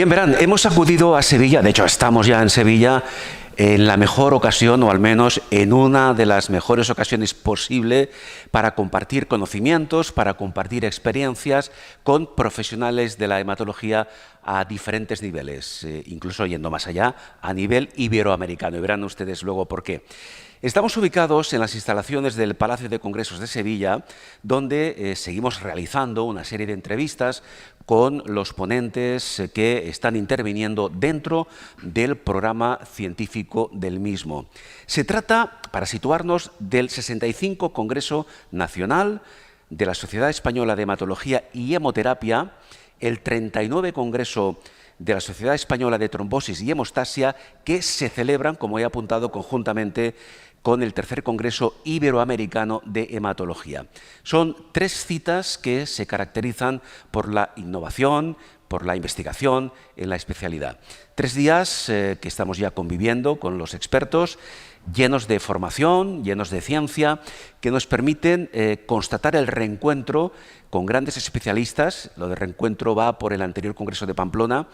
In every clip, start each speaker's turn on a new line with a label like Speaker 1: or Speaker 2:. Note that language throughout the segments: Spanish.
Speaker 1: Bien, verán, hemos acudido a Sevilla, de hecho estamos ya en Sevilla, en la mejor ocasión, o al menos en una de las mejores ocasiones posible, para compartir conocimientos, para compartir experiencias con profesionales de la hematología a diferentes niveles, incluso yendo más allá, a nivel iberoamericano. Y verán ustedes luego por qué. Estamos ubicados en las instalaciones del Palacio de Congresos de Sevilla, donde seguimos realizando una serie de entrevistas con los ponentes que están interviniendo dentro del programa científico del mismo. Se trata, para situarnos, del 65 Congreso Nacional de la Sociedad Española de Hematología y Hemoterapia, el 39 Congreso de la Sociedad Española de Trombosis y Hemostasia, que se celebran, como he apuntado, conjuntamente con el tercer Congreso Iberoamericano de Hematología. Son 3 citas que se caracterizan por la innovación, por la investigación en la especialidad. 3 días que estamos ya conviviendo con los expertos, llenos de formación, llenos de ciencia, que nos permiten constatar el reencuentro con grandes especialistas. Lo de reencuentro va por el anterior Congreso de Pamplona,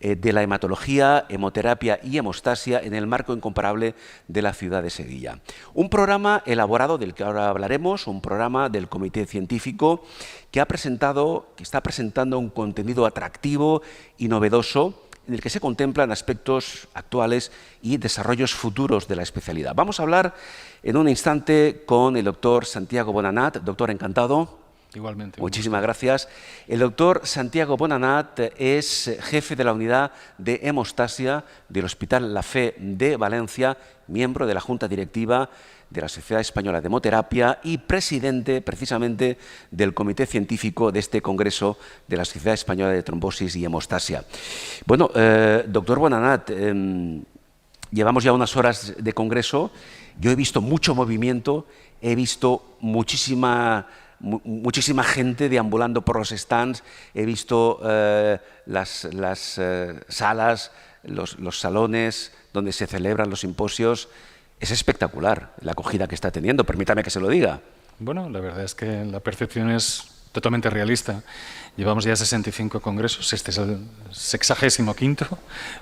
Speaker 1: de la hematología, hemoterapia y hemostasia en el marco incomparable de la ciudad de Sevilla. Un programa elaborado, del que ahora hablaremos, un programa del Comité Científico que está presentando un contenido atractivo y novedoso, en el que se contemplan aspectos actuales y desarrollos futuros de la especialidad. Vamos a hablar en un instante con el doctor Santiago Bonanat. Doctor, encantado.
Speaker 2: Igualmente.
Speaker 1: Muchísimas gracias. El doctor Santiago Bonanat es jefe de la unidad de hemostasia del Hospital La Fe de Valencia, miembro de la Junta Directiva de la Sociedad Española de Hemoterapia y presidente precisamente del Comité Científico de este Congreso de la Sociedad Española de Trombosis y Hemostasia. Bueno, doctor Bonanat, llevamos ya unas horas de congreso. Yo he visto mucho movimiento, he visto muchísima gente deambulando por los stands, he visto las salas, los salones donde se celebran los simposios. Es espectacular la acogida que está teniendo, permítame que se lo diga.
Speaker 2: Bueno, la verdad es que la percepción es totalmente realista. Llevamos ya 65 congresos, este es el 65º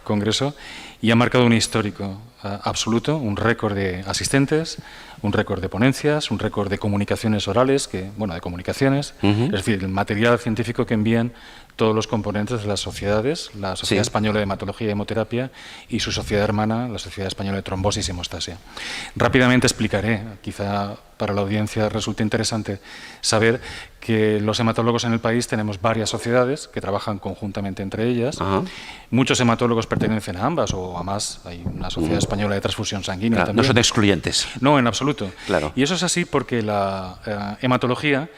Speaker 2: congreso y ha marcado un histórico absoluto, un récord de asistentes, un récord de ponencias, un récord de comunicaciones orales, de comunicaciones, es decir, el material científico que envían todos los componentes de las sociedades, la Sociedad Española de Hematología y Hemoterapia y su sociedad hermana, la Sociedad Española de Trombosis y Hemostasia. Rápidamente explicaré, quizá para la audiencia resulte interesante saber que los hematólogos en el país tenemos varias sociedades que trabajan conjuntamente entre ellas. Muchos hematólogos pertenecen a ambas o a más. Hay una Sociedad Española de Transfusión Sanguínea también.
Speaker 1: No son excluyentes.
Speaker 2: No, en absoluto.
Speaker 1: Claro.
Speaker 2: Y eso es así porque la hematología,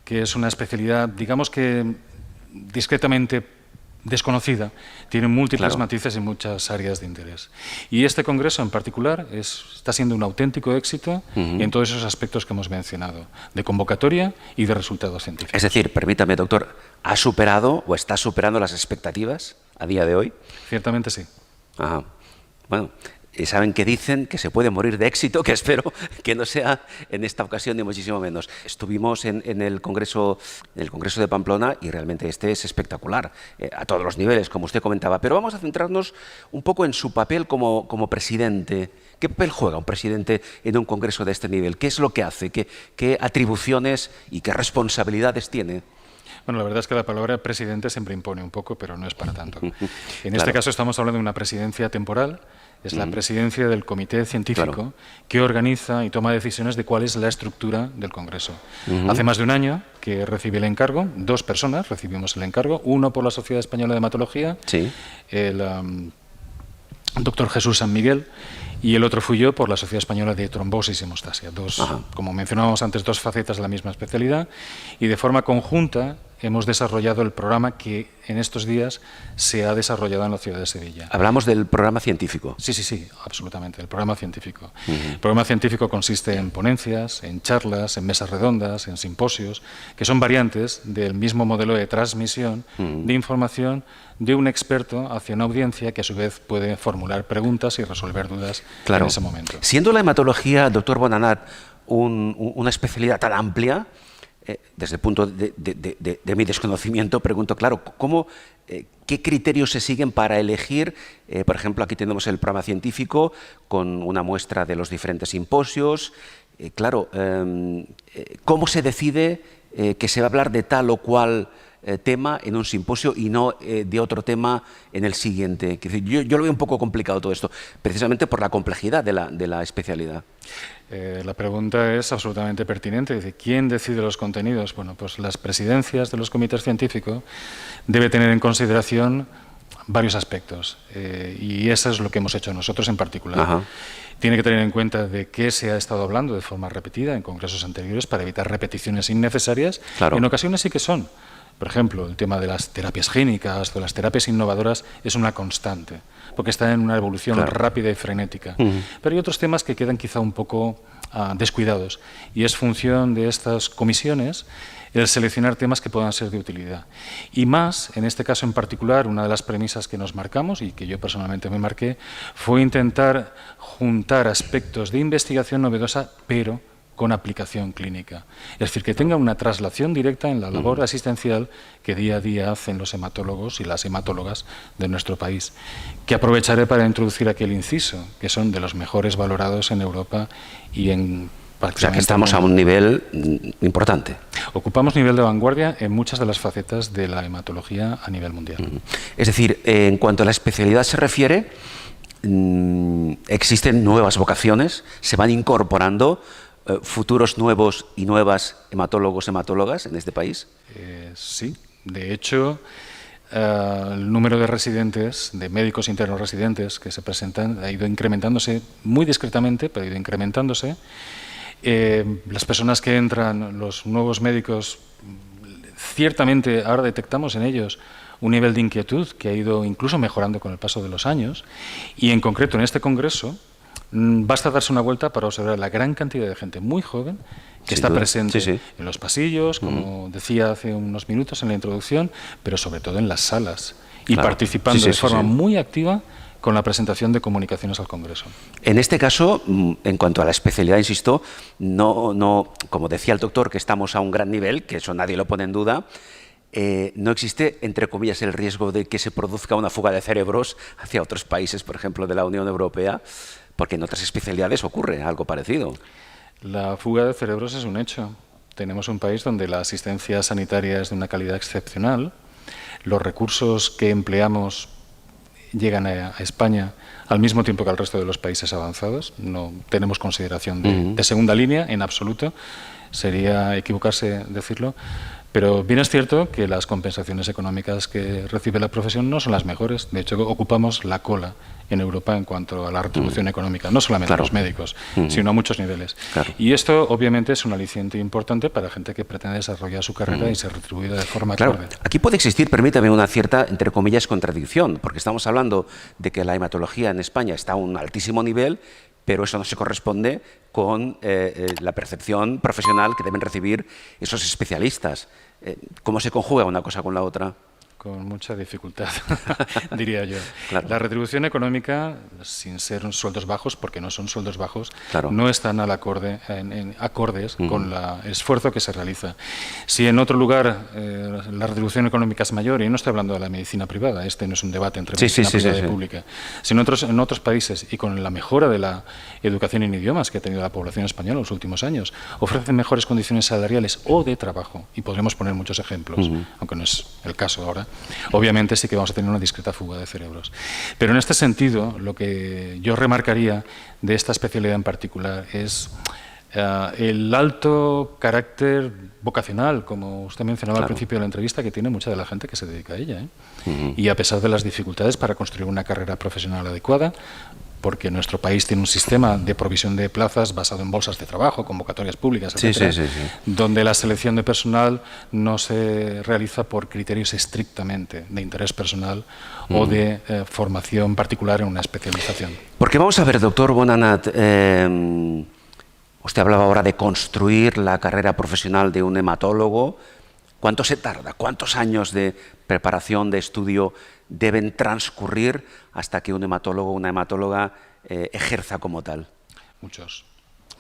Speaker 2: que es una especialidad, digamos que discretamente desconocida, tiene múltiples matices y muchas áreas de interés. Y este congreso en particular está siendo un auténtico éxito en todos esos aspectos que hemos mencionado, de convocatoria y de resultados científicos.
Speaker 1: Es decir, permítame, doctor, ¿ha superado o está superando las expectativas a día de hoy?
Speaker 2: Ciertamente sí.
Speaker 1: Bueno, saben que dicen que se puede morir de éxito, que espero que no sea en esta ocasión ni muchísimo menos. Estuvimos en el Congreso de Pamplona y realmente este es espectacular, a todos los niveles, como usted comentaba. Pero vamos a centrarnos un poco en su papel como presidente. ¿Qué papel juega un presidente en un congreso de este nivel? ¿Qué es lo que hace? ¿Qué atribuciones y qué responsabilidades tiene?
Speaker 2: Bueno, la verdad es que la palabra presidente siempre impone un poco, pero no es para tanto. En este caso estamos hablando de una presidencia temporal. Es la presidencia del Comité Científico que organiza y toma decisiones de cuál es la estructura del Congreso. Hace más de un año que recibí el encargo, 2 personas recibimos el encargo, uno por la Sociedad Española de Hematología, el doctor Jesús San Miguel, y el otro fui yo por la Sociedad Española de Trombosis y Hemostasia. Como mencionábamos antes, 2 facetas de la misma especialidad, y de forma conjunta hemos desarrollado el programa que en estos días se ha desarrollado en la ciudad de Sevilla.
Speaker 1: Hablamos del programa científico.
Speaker 2: Sí, absolutamente, el programa científico. El programa científico consiste en ponencias, en charlas, en mesas redondas, en simposios, que son variantes del mismo modelo de transmisión de información de un experto hacia una audiencia que a su vez puede formular preguntas y resolver dudas en ese momento.
Speaker 1: Siendo la hematología, doctor Bonanat, una especialidad tan amplia, desde el punto de mi desconocimiento, pregunto, claro, ¿qué criterios se siguen para elegir? Por ejemplo, aquí tenemos el programa científico con una muestra de los diferentes simposios. Claro, ¿cómo se decide que se va a hablar de tal o cual tema en un simposio y no de otro tema en el siguiente? Es decir, yo lo veo un poco complicado todo esto, precisamente por la complejidad de la especialidad.
Speaker 2: La pregunta es absolutamente pertinente. Dice, ¿quién decide los contenidos? Bueno, pues las presidencias de los comités científicos deben tener en consideración varios aspectos y eso es lo que hemos hecho nosotros en particular.
Speaker 1: Ajá.
Speaker 2: Tiene que tener en cuenta de qué se ha estado hablando de forma repetida en congresos anteriores para evitar repeticiones innecesarias.
Speaker 1: Claro.
Speaker 2: En ocasiones sí que son. Por ejemplo, el tema de las terapias génicas, de las terapias innovadoras, es una constante, porque está en una evolución rápida y frenética. Pero hay otros temas que quedan quizá un poco descuidados, y es función de estas comisiones el seleccionar temas que puedan ser de utilidad. Y más, en este caso en particular, una de las premisas que nos marcamos, y que yo personalmente me marqué, fue intentar juntar aspectos de investigación novedosa, pero con aplicación clínica. Es decir, que tenga una traslación directa en la labor asistencial que día a día hacen los hematólogos y las hematólogas de nuestro país, que aprovecharé para introducir aquel inciso, que son de los mejores valorados en Europa y en
Speaker 1: o sea, que estamos a un nivel importante.
Speaker 2: Ocupamos nivel de vanguardia en muchas de las facetas de la hematología a nivel mundial.
Speaker 1: Es decir, en cuanto a la especialidad se refiere, existen nuevas vocaciones, se van incorporando futuros nuevos y nuevas hematólogos, hematólogas en este país.
Speaker 2: Sí, de hecho, el número de residentes, de médicos internos residentes que se presentan ha ido incrementándose muy discretamente, pero ha ido incrementándose. Las personas que entran, los nuevos médicos, ciertamente ahora detectamos en ellos un nivel de inquietud que ha ido incluso mejorando con el paso de los años, y en concreto en este congreso basta darse una vuelta para observar la gran cantidad de gente muy joven que está presente en los pasillos, como decía hace unos minutos en la introducción, pero sobre todo en las salas y participando de forma muy activa con la presentación de comunicaciones al Congreso.
Speaker 1: En este caso, en cuanto a la especialidad, insisto, no, como decía el doctor, que estamos a un gran nivel, que eso nadie lo pone en duda. No existe, entre comillas, el riesgo de que se produzca una fuga de cerebros hacia otros países, por ejemplo, de la Unión Europea, porque en otras especialidades ocurre algo parecido.
Speaker 2: La fuga de cerebros es un hecho. Tenemos un país donde la asistencia sanitaria es de una calidad excepcional, los recursos que empleamos llegan a España al mismo tiempo que al resto de los países avanzados. No tenemos consideración de segunda línea en absoluto, sería equivocarse decirlo. Pero bien es cierto que las compensaciones económicas que recibe la profesión no son las mejores. De hecho, ocupamos la cola en Europa en cuanto a la retribución económica, no solamente a los médicos, sino a muchos niveles. Y esto, obviamente, es un aliciente importante para gente que pretende desarrollar su carrera y ser retribuida de forma acorde.
Speaker 1: Aquí puede existir, permítame, una cierta, entre comillas, contradicción, porque estamos hablando de que la hematología en España está a un altísimo nivel, pero eso no se corresponde con la percepción profesional que deben recibir esos especialistas. ¿Cómo se conjuga una cosa con la otra?
Speaker 2: Con mucha dificultad, diría yo. La retribución económica, sin ser sueldos bajos, porque no son sueldos bajos, no están acordes con el esfuerzo que se realiza. Si en otro lugar la retribución económica es mayor, y no estoy hablando de la medicina privada, este no es un debate entre medicina privada y pública, sino en otros países, y con la mejora de la educación en idiomas que ha tenido la población española en los últimos años, ofrecen mejores condiciones salariales o de trabajo, y podremos poner muchos ejemplos, aunque no es el caso ahora. Obviamente sí que vamos a tener una discreta fuga de cerebros. Pero en este sentido, lo que yo remarcaría de esta especialidad en particular es el alto carácter vocacional, como usted mencionaba al principio de la entrevista, que tiene mucha de la gente que se dedica a ella. Y a pesar de las dificultades para construir una carrera profesional adecuada, porque nuestro país tiene un sistema de provisión de plazas basado en bolsas de trabajo, convocatorias públicas, etcétera, donde la selección de personal no se realiza por criterios estrictamente de interés personal o de formación particular en una especialización.
Speaker 1: Porque vamos a ver, doctor Bonanat, usted hablaba ahora de construir la carrera profesional de un hematólogo. ¿Cuánto se tarda? ¿Cuántos años de preparación, de estudio deben transcurrir hasta que un hematólogo o una hematóloga ejerza como tal?
Speaker 2: Muchos,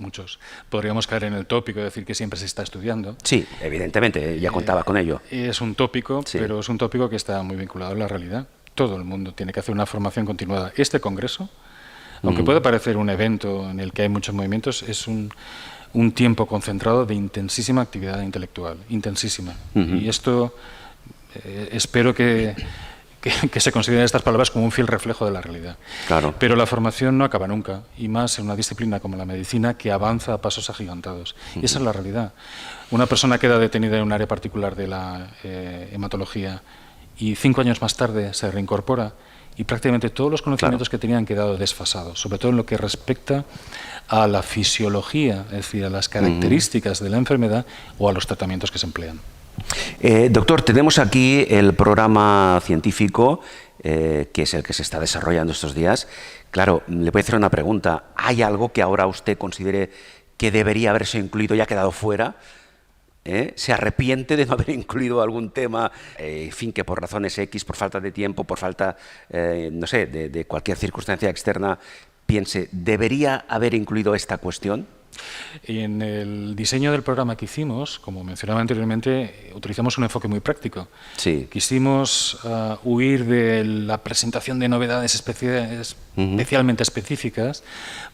Speaker 2: muchos. Podríamos caer en el tópico de decir que siempre se está estudiando.
Speaker 1: Sí, evidentemente, ya contaba con ello.
Speaker 2: Es un tópico,
Speaker 1: Sí.
Speaker 2: pero es un tópico que está muy vinculado a la realidad. Todo el mundo tiene que hacer una formación continuada. Este congreso, aunque puede parecer un evento en el que hay muchos movimientos, es un tiempo concentrado de intensísima actividad intelectual, intensísima. Y esto espero que se consideren estas palabras como un fiel reflejo de la realidad.
Speaker 1: Claro.
Speaker 2: Pero la formación no acaba nunca, y más en una disciplina como la medicina que avanza a pasos agigantados. Y esa es la realidad. Una persona queda detenida en un área particular de la hematología y 5 años más tarde se reincorpora y prácticamente todos los conocimientos que tenían han quedado desfasados, sobre todo en lo que respecta a la fisiología, es decir, a las características de la enfermedad o a los tratamientos que se emplean.
Speaker 1: Doctor, tenemos aquí el programa científico, que es el que se está desarrollando estos días. Claro, le voy a hacer una pregunta. ¿Hay algo que ahora usted considere que debería haberse incluido y ha quedado fuera? ¿Se arrepiente de no haber incluido algún tema, en fin, que por razones X, por falta de tiempo, por falta, no sé, de cualquier circunstancia externa, piense, ¿debería haber incluido esta cuestión?
Speaker 2: Y en el diseño del programa que hicimos, como mencionaba anteriormente, utilizamos un enfoque muy práctico.
Speaker 1: Sí.
Speaker 2: Quisimos huir de la presentación de novedades especialmente específicas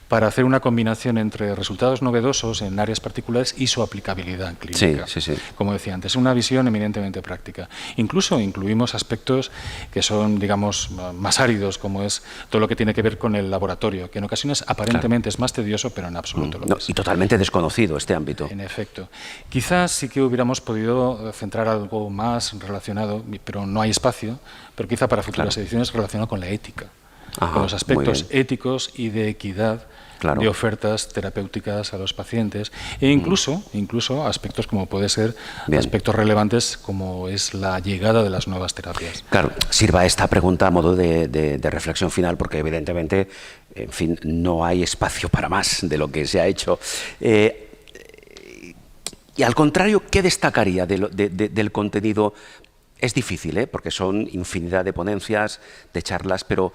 Speaker 2: para hacer una combinación entre resultados novedosos en áreas particulares y su aplicabilidad clínica.
Speaker 1: Sí.
Speaker 2: Como decía antes, una visión eminentemente práctica. Incluso incluimos aspectos que son, digamos, más áridos, como es todo lo que tiene que ver con el laboratorio, que en ocasiones aparentemente es más tedioso, pero en absoluto lo es.
Speaker 1: Y totalmente desconocido este ámbito.
Speaker 2: En efecto. Quizás sí que hubiéramos podido centrar algo más relacionado, pero no hay espacio, pero quizá para futuras ediciones relacionado con la ética. Con los aspectos éticos y de equidad de ofertas terapéuticas a los pacientes e incluso aspectos como puede ser aspectos relevantes como es la llegada de las nuevas terapias.
Speaker 1: Claro, sirva esta pregunta a modo de reflexión final porque evidentemente, en fin, no hay espacio para más de lo que se ha hecho. Y al contrario, ¿qué destacaría del contenido? Es difícil, porque son infinidad de ponencias, de charlas, pero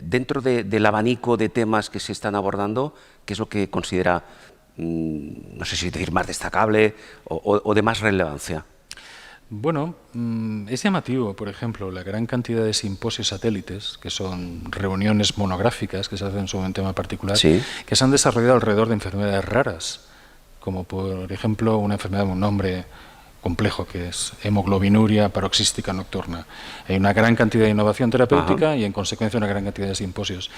Speaker 1: dentro del abanico de temas que se están abordando, ¿qué es lo que considera, no sé si decir más destacable o de más relevancia?
Speaker 2: Bueno, es llamativo, por ejemplo, la gran cantidad de simposios satélites, que son reuniones monográficas que se hacen sobre un tema particular, que se han desarrollado alrededor de enfermedades raras, como por ejemplo una enfermedad de un nombre complejo que es hemoglobinuria paroxística nocturna. Hay una gran cantidad de innovación terapéutica y en consecuencia una gran cantidad de simposios.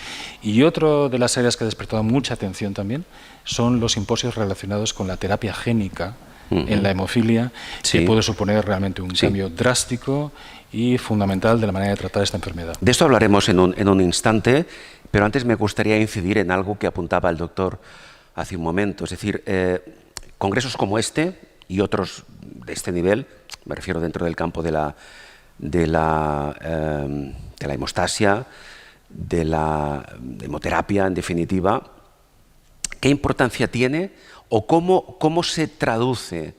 Speaker 2: Y otra de las áreas que ha despertado mucha atención también son los simposios relacionados con la terapia génica en la hemofilia, que puede suponer realmente un cambio drástico y fundamental de la manera de tratar esta enfermedad.
Speaker 1: De esto hablaremos en un instante, pero antes me gustaría incidir en algo que apuntaba el doctor hace un momento, es decir, congresos como este y otros de este nivel, me refiero dentro del campo de la hemostasia, de la hemoterapia, en definitiva, ¿qué importancia tiene o cómo se traduce,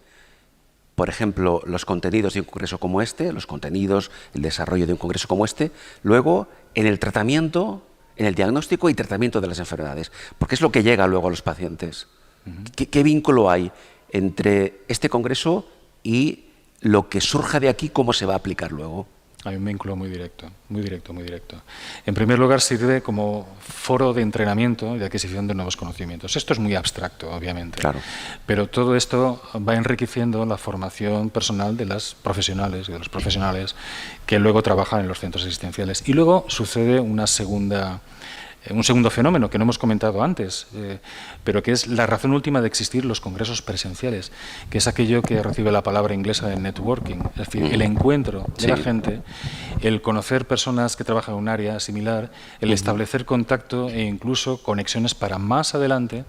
Speaker 1: por ejemplo, los contenidos de un congreso como este, los contenidos, el desarrollo de un congreso como este, luego en el tratamiento, en el diagnóstico y tratamiento de las enfermedades? Porque es lo que llega luego a los pacientes. ¿Qué vínculo hay entre este congreso y lo que surja de aquí, cómo se va a aplicar luego?
Speaker 2: Hay un vínculo muy directo, muy directo, muy directo. En primer lugar, sirve como foro de entrenamiento y de adquisición de nuevos conocimientos. Esto es muy abstracto, obviamente, pero todo esto va enriqueciendo la formación personal de las profesionales y de los profesionales que luego trabajan en los centros asistenciales. Y luego sucede un segundo fenómeno que no hemos comentado antes, pero que es la razón última de existir los congresos presenciales, que es aquello que recibe la palabra inglesa de networking, es decir, el encuentro de la gente, el conocer personas que trabajan en un área similar, el establecer contacto e incluso conexiones para más adelante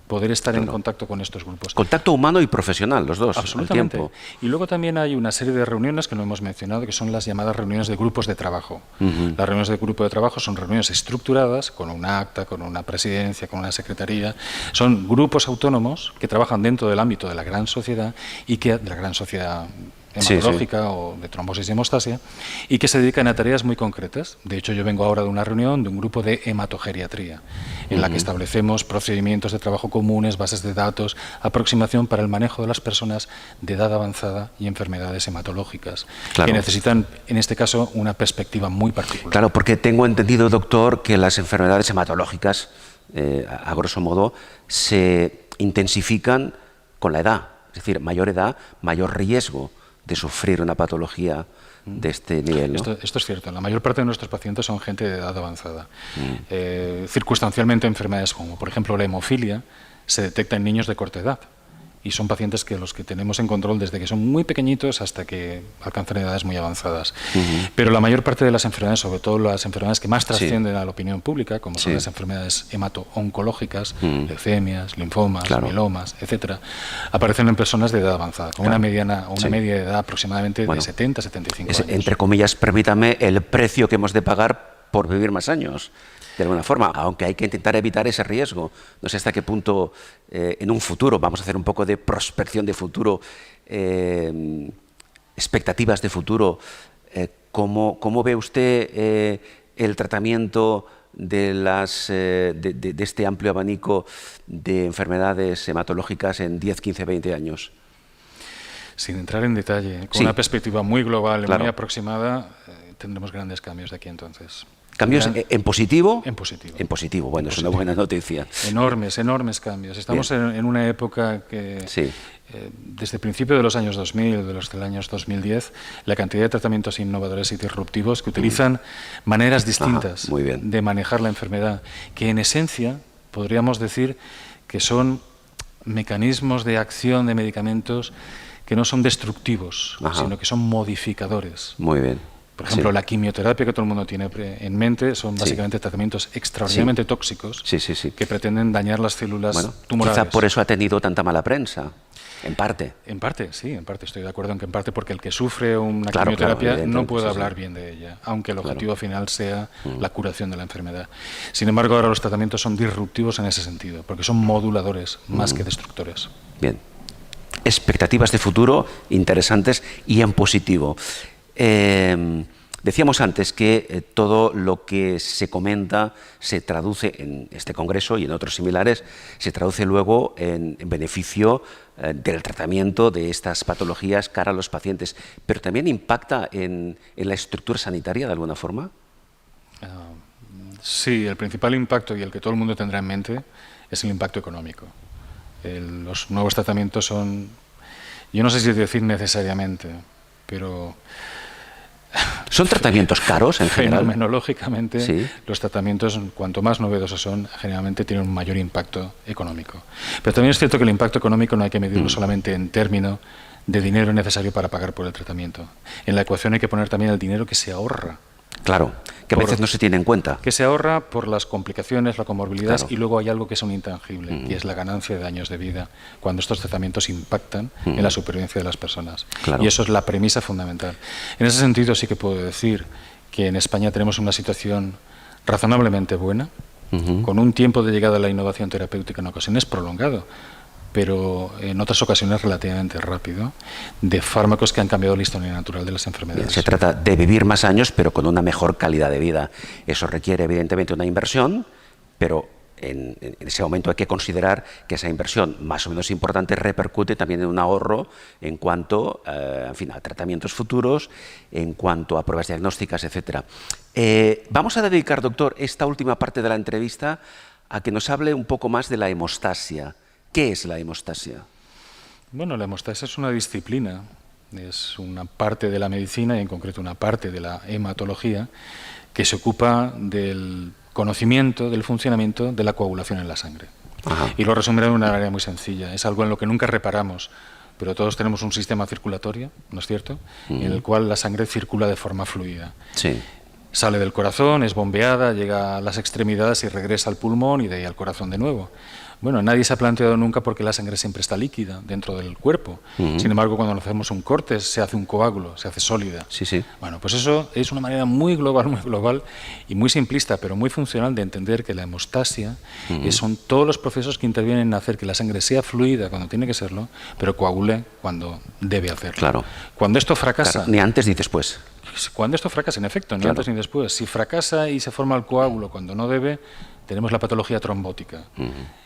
Speaker 2: poder estar en contacto con estos grupos.
Speaker 1: Contacto humano y profesional, los dos,
Speaker 2: absolutamente.
Speaker 1: al tiempo.
Speaker 2: Y luego también hay una serie de reuniones que no hemos mencionado, que son las llamadas reuniones de grupos de trabajo. Las reuniones de grupo de trabajo son reuniones estructuradas, con un acta, con una presidencia, con una secretaría. Son grupos autónomos que trabajan dentro del ámbito de la gran sociedad y que, de la gran sociedad hematológica o de trombosis y hemostasia, y que se dedican a tareas muy concretas. De hecho, yo vengo ahora de una reunión de un grupo de hematogeriatría, en la que establecemos procedimientos de trabajo comunes, bases de datos, aproximación para el manejo de las personas de edad avanzada y enfermedades hematológicas, que necesitan, en este caso, una perspectiva muy particular.
Speaker 1: Claro, porque tengo entendido, doctor, que las enfermedades hematológicas, a grosso modo, se intensifican con la edad. Es decir, mayor edad, mayor riesgo de sufrir una patología de este nivel, ¿no?
Speaker 2: Esto es cierto. La mayor parte de nuestros pacientes son gente de edad avanzada. Circunstancialmente, enfermedades como, por ejemplo, la hemofilia se detecta en niños de corta edad. Y son pacientes que los que tenemos en control desde que son muy pequeñitos hasta que alcanzan edades muy avanzadas. Pero la mayor parte de las enfermedades, sobre todo las enfermedades que más trascienden a la opinión pública, como son las enfermedades hemato-oncológicas, leucemias, linfomas, mielomas, etcétera, aparecen en personas de edad avanzada, con una media de edad aproximadamente de 70 a 75 años.
Speaker 1: Entre comillas, permítame, el precio que hemos de pagar por vivir más años. De alguna forma, aunque hay que intentar evitar ese riesgo. No sé hasta qué punto en un futuro, vamos a hacer un poco de prospección de futuro, expectativas de futuro, ¿cómo ve usted el tratamiento de este amplio abanico de enfermedades hematológicas en 10, 15, 20 años?
Speaker 2: Sin entrar en detalle, con una perspectiva muy global y muy aproximada, tendremos grandes cambios de aquí entonces.
Speaker 1: ¿Cambios en positivo?
Speaker 2: En positivo.
Speaker 1: En positivo, bueno, es una buena noticia.
Speaker 2: Enormes cambios. Estamos en una época que, desde el principio de los años 2000, de los años 2010, la cantidad de tratamientos innovadores y disruptivos que utilizan maneras distintas de manejar la enfermedad, que en esencia podríamos decir que son mecanismos de acción de medicamentos que no son destructivos, sino que son modificadores.
Speaker 1: Muy bien.
Speaker 2: Por ejemplo, la quimioterapia que todo el mundo tiene en mente son básicamente tratamientos extraordinariamente tóxicos que pretenden dañar las células tumorales.
Speaker 1: Quizá por eso ha tenido tanta mala prensa, en parte.
Speaker 2: En parte, sí, en parte. Estoy de acuerdo en que en parte porque el que sufre una quimioterapia no puede hablar bien de ella, aunque el objetivo final sea la curación de la enfermedad. Sin embargo, ahora los tratamientos son disruptivos en ese sentido, porque son moduladores más que destructores.
Speaker 1: Bien. Expectativas de futuro interesantes y en positivo. Decíamos antes que todo lo que se comenta se traduce en este congreso y en otros similares, se traduce luego en beneficio del tratamiento de estas patologías cara a los pacientes, pero también impacta en la estructura sanitaria de alguna forma.
Speaker 2: Sí, el principal impacto y el que todo el mundo tendrá en mente es el impacto económico. Los nuevos tratamientos son, yo no sé si decir necesariamente, pero...
Speaker 1: ¿Son tratamientos caros en general?
Speaker 2: Fenomenológicamente, los tratamientos, cuanto más novedosos son, generalmente tienen un mayor impacto económico. Pero también es cierto que el impacto económico no hay que medirlo solamente en términos de dinero necesario para pagar por el tratamiento. En la ecuación hay que poner también el dinero que se ahorra.
Speaker 1: Claro, que a veces no se tiene en cuenta.
Speaker 2: Que se ahorra por las complicaciones, la comorbilidad, y luego hay algo que es un intangible, y es la ganancia de años de vida, cuando estos tratamientos impactan en la supervivencia de las personas. Y eso es la premisa fundamental. En ese sentido sí que puedo decir que en España tenemos una situación razonablemente buena, con un tiempo de llegada a la innovación terapéutica en ocasiones prolongado, pero en otras ocasiones relativamente rápido, de fármacos que han cambiado la historia natural de las enfermedades.
Speaker 1: Se trata de vivir más años, pero con una mejor calidad de vida. Eso requiere, evidentemente, una inversión, pero en ese momento hay que considerar que esa inversión más o menos importante repercute también en un ahorro en cuanto en fin, a tratamientos futuros, en cuanto a pruebas diagnósticas, etc. Vamos a dedicar, doctor, esta última parte de la entrevista a que nos hable un poco más de la hemostasia. ¿Qué es la hemostasia?
Speaker 2: Bueno, la hemostasia es una disciplina, es una parte de la medicina y en concreto una parte de la hematología que se ocupa del conocimiento, del funcionamiento de la coagulación en la sangre. Y lo resumiré de una manera muy sencilla, es algo en lo que nunca reparamos, pero todos tenemos un sistema circulatorio, ¿no es cierto?, en el cual la sangre circula de forma fluida. Sale del corazón, es bombeada, llega a las extremidades y regresa al pulmón y de ahí al corazón de nuevo. Bueno, nadie se ha planteado nunca por qué la sangre siempre está líquida dentro del cuerpo. Sin embargo, cuando hacemos un corte se hace un coágulo, se hace sólida.
Speaker 1: Sí, sí.
Speaker 2: Bueno, pues eso es una manera muy global y muy simplista, pero muy funcional de entender que la hemostasia son todos los procesos que intervienen en hacer que la sangre sea fluida cuando tiene que serlo, pero coagule cuando debe hacerlo.
Speaker 1: Claro.
Speaker 2: Cuando esto fracasa...
Speaker 1: Claro, ni antes ni después.
Speaker 2: Cuando esto fracasa, en efecto, ni antes ni después. Si fracasa y se forma el coágulo cuando no debe, tenemos la patología trombótica.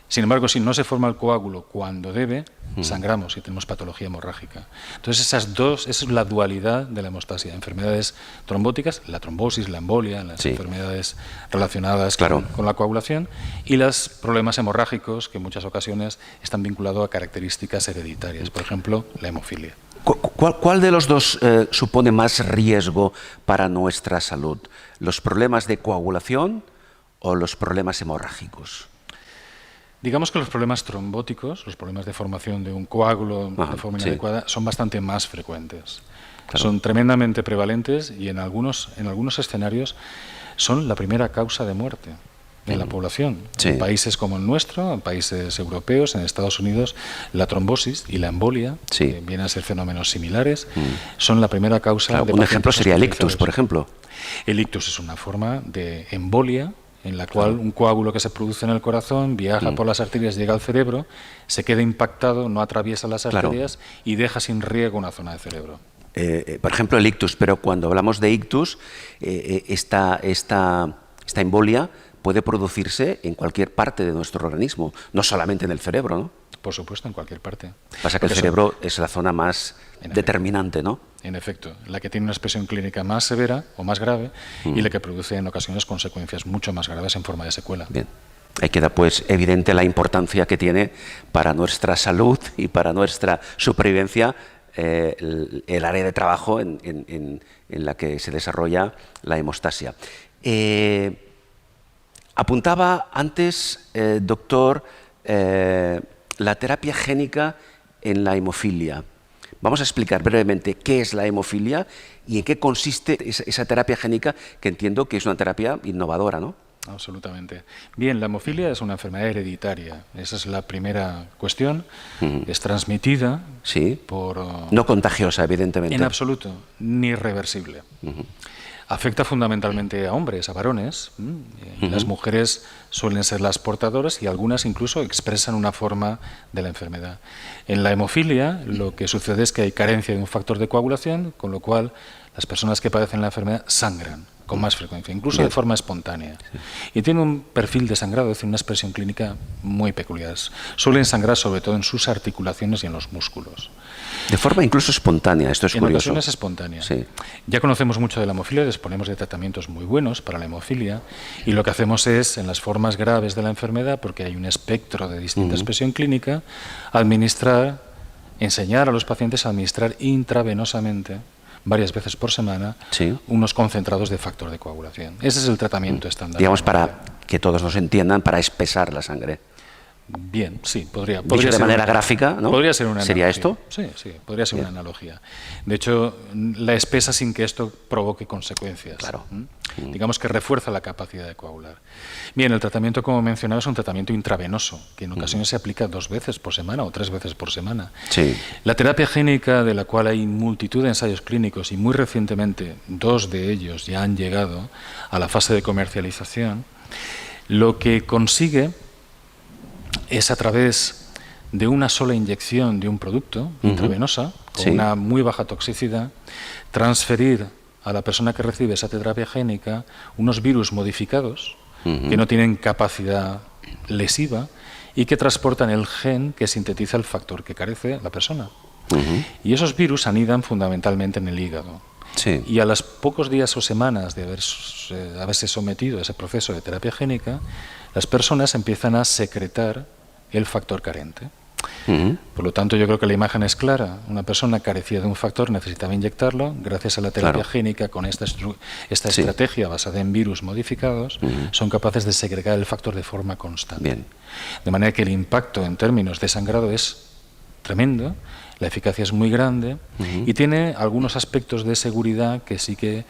Speaker 2: Sin embargo, si no se forma el coágulo cuando debe, sangramos y tenemos patología hemorrágica. Entonces, esa es la dualidad de la hemostasia. Enfermedades trombóticas, la trombosis, la embolia, las enfermedades relacionadas con la coagulación, y los problemas hemorrágicos, que en muchas ocasiones están vinculados a características hereditarias, por ejemplo, la hemofilia.
Speaker 1: ¿Cuál de los dos supone más riesgo para nuestra salud? ¿Los problemas de coagulación o los problemas hemorrágicos?
Speaker 2: Digamos que los problemas trombóticos, los problemas de formación de un coágulo de forma inadecuada, son bastante más frecuentes. Claro. Son tremendamente prevalentes y en algunos escenarios son la primera causa de muerte en la población. En países como el nuestro, en países europeos, en Estados Unidos, la trombosis y la embolia, que vienen a ser fenómenos similares, son la primera causa de...
Speaker 1: Un ejemplo sería el ictus, por ejemplo.
Speaker 2: El ictus es una forma de embolia en la cual un coágulo que se produce en el corazón viaja por las arterias, llega al cerebro, se queda impactado, no atraviesa las arterias y deja sin riego una zona de cerebro.
Speaker 1: Por ejemplo, el ictus, pero cuando hablamos de ictus, esta embolia puede producirse en cualquier parte de nuestro organismo, no solamente en el cerebro, ¿no?
Speaker 2: Por supuesto, en cualquier parte.
Speaker 1: Pasa que el cerebro es la zona más determinante, ¿no?
Speaker 2: En efecto, la que tiene una expresión clínica más severa o más grave y la que produce en ocasiones consecuencias mucho más graves en forma de secuela.
Speaker 1: Bien. Ahí queda pues evidente la importancia que tiene para nuestra salud y para nuestra supervivencia el área de trabajo en la que se desarrolla la hemostasia. Apuntaba antes, doctor, la terapia génica en la hemofilia. Vamos a explicar brevemente qué es la hemofilia y en qué consiste esa terapia génica, que entiendo que es una terapia innovadora, ¿no?
Speaker 2: Absolutamente. Bien, la hemofilia es una enfermedad hereditaria. Esa es la primera cuestión. Es transmitida por...
Speaker 1: No contagiosa, evidentemente.
Speaker 2: En absoluto, ni reversible. Afecta fundamentalmente a hombres, a varones. Las mujeres suelen ser las portadoras y algunas incluso expresan una forma de la enfermedad. En la hemofilia lo que sucede es que hay carencia de un factor de coagulación, con lo cual las personas que padecen la enfermedad sangran con más frecuencia, incluso de forma espontánea. Y tiene un perfil de sangrado, es decir, una expresión clínica muy peculiar. Suelen sangrar sobre todo en sus articulaciones y en los músculos.
Speaker 1: De forma incluso espontánea, esto es curioso.
Speaker 2: En ocasiones espontánea. Ya conocemos mucho de la hemofilia, disponemos de tratamientos muy buenos para la hemofilia y lo que hacemos es, en las formas graves de la enfermedad, porque hay un espectro de distinta expresión clínica, enseñar a los pacientes a administrar intravenosamente varias veces por semana unos concentrados de factor de coagulación. Ese es el tratamiento estándar.
Speaker 1: Digamos, para que todos nos entiendan, para espesar la sangre.
Speaker 2: Bien, sí, podría
Speaker 1: Dicho de manera gráfica, ¿no?
Speaker 2: Podría ser una
Speaker 1: ¿Sería
Speaker 2: analogía.
Speaker 1: esto?
Speaker 2: Sí, podría ser una analogía. De hecho, la espesa sin que esto provoque consecuencias.
Speaker 1: Claro.
Speaker 2: Digamos que refuerza la capacidad de coagular. Bien, el tratamiento, como mencionaba, es un tratamiento intravenoso, que en ocasiones se aplica 2 veces por semana o 3 veces por semana. La terapia génica, de la cual hay multitud de ensayos clínicos y muy recientemente 2 de ellos ya han llegado a la fase de comercialización, lo que consigue es, a través de una sola inyección de un producto intravenosa, con una muy baja toxicidad, transferir a la persona que recibe esa terapia génica unos virus modificados que no tienen capacidad lesiva y que transportan el gen que sintetiza el factor que carece la persona. Y esos virus anidan fundamentalmente en el hígado. Y a los pocos días o semanas de haberse sometido a ese proceso de terapia génica, las personas empiezan a secretar el factor carente. Por lo tanto, yo creo que la imagen es clara. Una persona carecía de un factor, necesitaba inyectarlo. Gracias a la terapia génica, con esta estrategia basada en virus modificados, son capaces de segregar el factor de forma constante. De manera que el impacto en términos de sangrado es tremendo, la eficacia es muy grande y tiene algunos aspectos de seguridad que sí que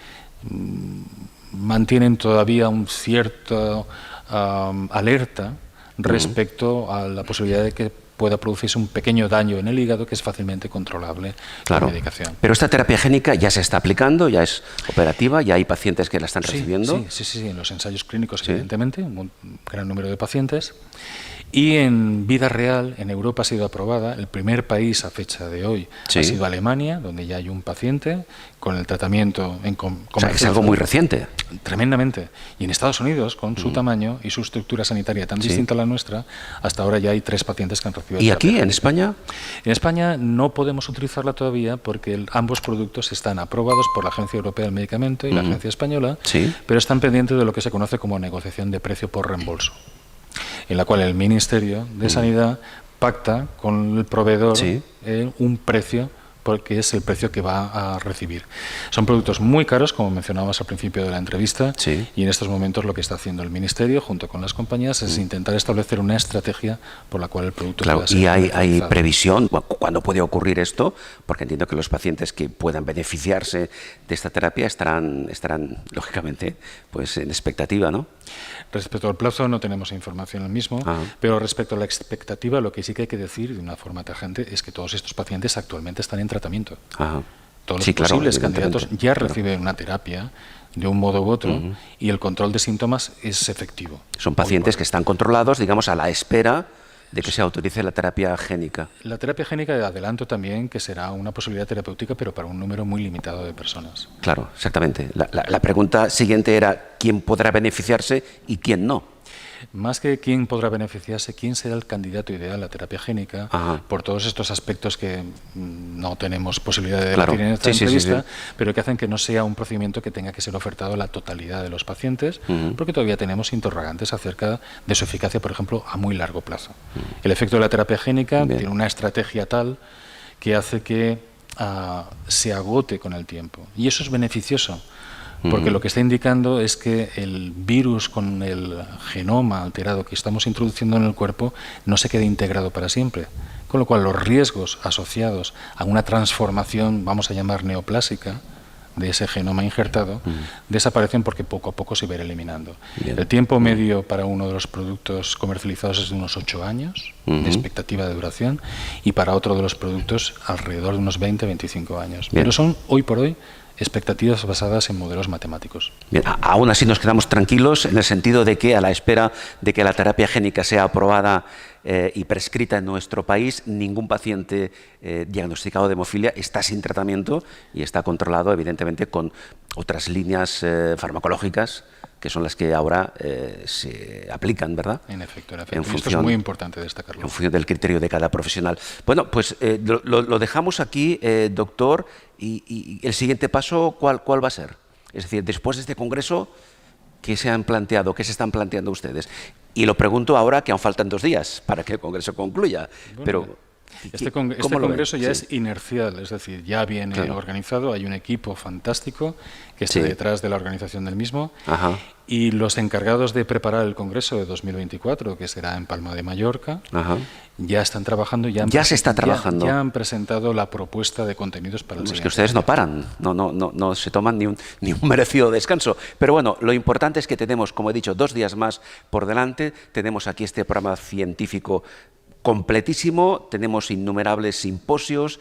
Speaker 2: mantienen todavía un cierto alerta respecto a la posibilidad de que pueda producirse un pequeño daño en el hígado que es fácilmente controlable con medicación.
Speaker 1: Pero esta terapia génica ya se está aplicando, ya es operativa, ya hay pacientes que la están recibiendo.
Speaker 2: Sí, en los ensayos clínicos, evidentemente, un gran número de pacientes. Y en vida real, en Europa ha sido aprobada. El primer país a fecha de hoy ha sido Alemania, donde ya hay un paciente con el tratamiento en
Speaker 1: o sea, es algo muy reciente.
Speaker 2: Tremendamente. Y en Estados Unidos, con su tamaño y su estructura sanitaria tan distinta a la nuestra, hasta ahora ya hay 3 pacientes que han recibido.
Speaker 1: ¿Y aquí, en España?
Speaker 2: En España no podemos utilizarla todavía porque ambos productos están aprobados por la Agencia Europea del Medicamento y la Agencia Española, pero están pendientes de lo que se conoce como negociación de precio por reembolso, en la cual el Ministerio de Sanidad pacta con el proveedor un precio, porque es el precio que va a recibir. Son productos muy caros, como mencionábamos al principio de la entrevista, y en estos momentos lo que está haciendo el Ministerio, junto con las compañías, es intentar establecer una estrategia por la cual el producto pueda ser comercializado.
Speaker 1: ¿Y hay previsión? ¿Cuándo puede ocurrir esto? Porque entiendo que los pacientes que puedan beneficiarse de esta terapia estarán lógicamente, pues en expectativa, ¿no?
Speaker 2: Respecto al plazo no tenemos información el mismo, pero respecto a la expectativa, lo que sí que hay que decir de una forma tajante es que todos estos pacientes actualmente están en tratamiento. Todos los posibles candidatos ya reciben una terapia de un modo u otro y el control de síntomas es efectivo.
Speaker 1: Son pacientes que están controlados, digamos, a la espera de que se autorice la terapia génica.
Speaker 2: La terapia génica, adelanto también que será una posibilidad terapéutica, pero para un número muy limitado de personas.
Speaker 1: Claro, exactamente. La pregunta siguiente era ¿quién podrá beneficiarse y quién no?
Speaker 2: Más que quién podrá beneficiarse, quién será el candidato ideal a la terapia génica, por todos estos aspectos que no tenemos posibilidad de debatir en esta entrevista, pero que hacen que no sea un procedimiento que tenga que ser ofertado a la totalidad de los pacientes, porque todavía tenemos interrogantes acerca de su eficacia, por ejemplo, a muy largo plazo. El efecto de la terapia génica tiene una estrategia tal que hace que se agote con el tiempo, y eso es beneficioso. Porque lo que está indicando es que el virus con el genoma alterado que estamos introduciendo en el cuerpo no se quede integrado para siempre. Con lo cual los riesgos asociados a una transformación, vamos a llamar neoplásica, de ese genoma injertado, desaparecen porque poco a poco se va a ir eliminando. El tiempo medio para uno de los productos comercializados es de unos 8 años, de expectativa de duración, y para otro de los productos alrededor de unos 20-25 años. Pero son, hoy por hoy, expectativas basadas en modelos matemáticos.
Speaker 1: Bien, aún así nos quedamos tranquilos en el sentido de que a la espera de que la terapia génica sea aprobada y prescrita en nuestro país, ningún paciente diagnosticado de hemofilia está sin tratamiento y está controlado evidentemente con otras líneas farmacológicas que son las que ahora se aplican, ¿verdad?
Speaker 2: En efecto. Esto es muy importante destacarlo.
Speaker 1: En función del criterio de cada profesional. Bueno, pues lo dejamos aquí, doctor, y el siguiente paso, ¿cuál va a ser? Es decir, después de este congreso, ¿qué se han planteado? ¿Qué se están planteando ustedes? Y lo pregunto ahora que aún faltan 2 días para que el congreso concluya.
Speaker 2: Bueno,
Speaker 1: pero
Speaker 2: este congreso ya es inercial, es decir, ya viene organizado, hay un equipo fantástico que está detrás de la organización del mismo, y los encargados de preparar el congreso de 2024, que será en Palma de Mallorca, ya están trabajando, ya
Speaker 1: se está trabajando.
Speaker 2: Ya han presentado la propuesta de contenidos para el
Speaker 1: Es que ustedes no paran, no se toman ni un merecido descanso. Pero bueno, lo importante es que tenemos, como he dicho, 2 días más por delante. Tenemos aquí este programa científico completísimo, tenemos innumerables simposios,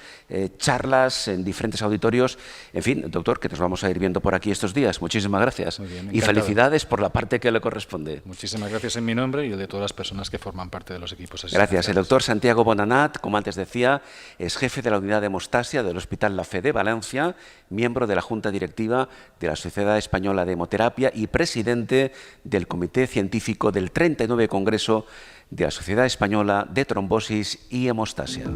Speaker 1: charlas en diferentes auditorios. En fin, doctor, que nos vamos a ir viendo por aquí estos días. Muchísimas gracias.
Speaker 2: Muy bien,
Speaker 1: y felicidades por la parte que le corresponde.
Speaker 2: Muchísimas gracias en mi nombre y el de todas las personas que forman parte de los equipos asistenciales.
Speaker 1: Gracias. El doctor Santiago Bonanat, como antes decía, es jefe de la unidad de hemostasia del Hospital La Fe de Valencia, miembro de la Junta Directiva de la Sociedad Española de Hemoterapia y presidente del Comité Científico del 39 Congreso de la Sociedad Española de Trombosis y Hemostasia.